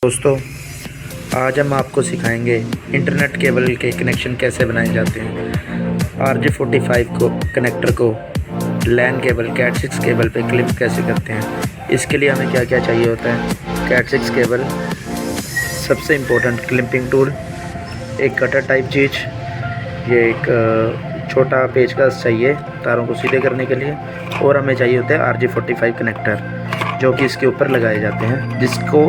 दोस्तों, आज हम आपको सिखाएंगे इंटरनेट केबल के कनेक्शन कैसे बनाए जाते हैं। RJ45 को कनेक्टर को लैन केबल कैट6 केबल पे क्लिप कैसे करते हैं। इसके लिए हमें क्या क्या चाहिए होता है। कैट6 केबल, सबसे इम्पोर्टेंट क्लिपिंग टूल, एक कटर टाइप चीज़, ये एक छोटा पेचकस चाहिए तारों को सीधे करने के लिए, और हमें चाहिए होता है RJ45 कनेक्टर जो कि इसके ऊपर लगाए जाते हैं, जिसको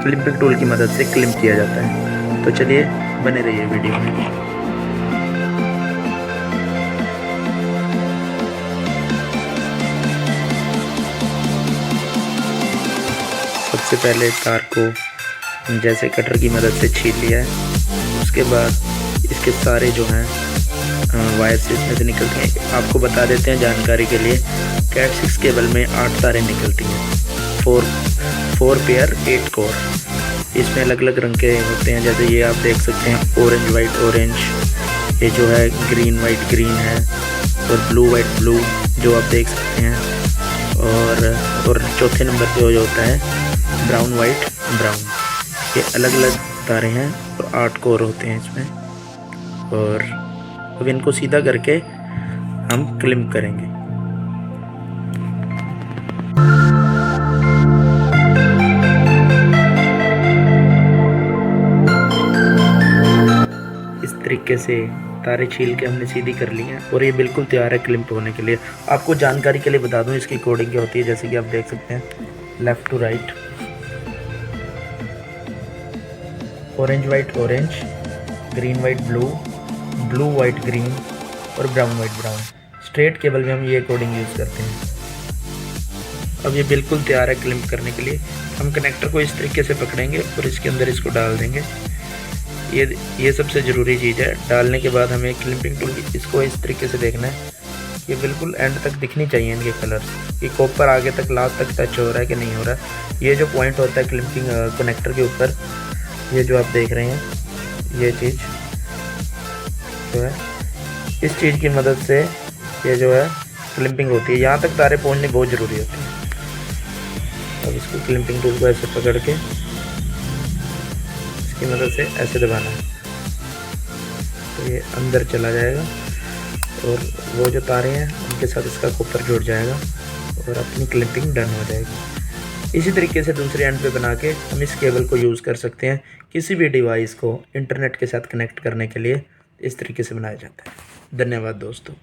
क्लिपिंग टूल की मदद से क्लिप किया जाता है। तो चलिए बने रहिए वीडियो में। सबसे पहले तार को जैसे कटर की मदद से छील लिया है। उसके बाद इसके सारे जो हैं वायर्स इसमें से निकलते हैं। आपको बता देते हैं जानकारी के लिए, कैट6 केबल में 8 तारें निकलती हैं, 4 पेयर 8 कोर। इसमें अलग अलग रंग के होते हैं, जैसे ये आप देख सकते हैं ऑरेंज वाइट ऑरेंज, ये जो है ग्रीन वाइट ग्रीन है, और ब्लू वाइट ब्लू जो आप देख सकते हैं, और चौथे नंबर पे जो होता है ब्राउन वाइट ब्राउन। ये अलग अलग तारे हैं और 8 कोर होते हैं इसमें। और अब इनको सीधा करके हम क्लिप करेंगे। इस तरीके से तारे छील के हमने सीधी कर ली हैं और ये बिल्कुल तैयार है क्लिप होने के लिए। आपको जानकारी के लिए बता दूं इसकी कोडिंग क्या होती है, जैसे कि आप देख सकते हैं left to right, orange white orange, green white blue, blue white green और brown white brown. Straight cable में हम ये कोडिंग यूज़ करते हैं। अब ये बिल्कुल तैयार है क्लिप करने के लिए। हम कनेक्टर को इस तरीके से पकड़ेंगे और इसके अंदर इसको डाल देंगे। ये सबसे ज़रूरी चीज़ है। डालने के बाद हमें क्लिपिंग टूल इसको इस तरीके से देखना है, ये बिल्कुल एंड तक दिखनी चाहिए इनके कलर्स, कि कॉपर आगे तक लास्ट तक टच हो रहा है कि नहीं हो रहा है। ये जो पॉइंट होता है क्लिपिंग कनेक्टर के ऊपर, ये जो आप देख रहे हैं, ये चीज़ जो है, इस चीज़ की मदद से ये जो है क्लिपिंग होती है। यहाँ तक तारे पहुँचनी बहुत ज़रूरी होती है। अब इसको क्लिपिंग टूल को ऐसे पकड़ के की मदद से ऐसे दबाना है तो ये अंदर चला जाएगा और वो जो तारे हैं उनके साथ इसका कॉपर जुड़ जाएगा और अपनी क्लिपिंग डन हो जाएगी। इसी तरीके से दूसरे एंड पे बना के हम इस केबल को यूज़ कर सकते हैं। किसी भी डिवाइस को इंटरनेट के साथ कनेक्ट करने के लिए इस तरीके से बनाया जाता है। धन्यवाद दोस्तों।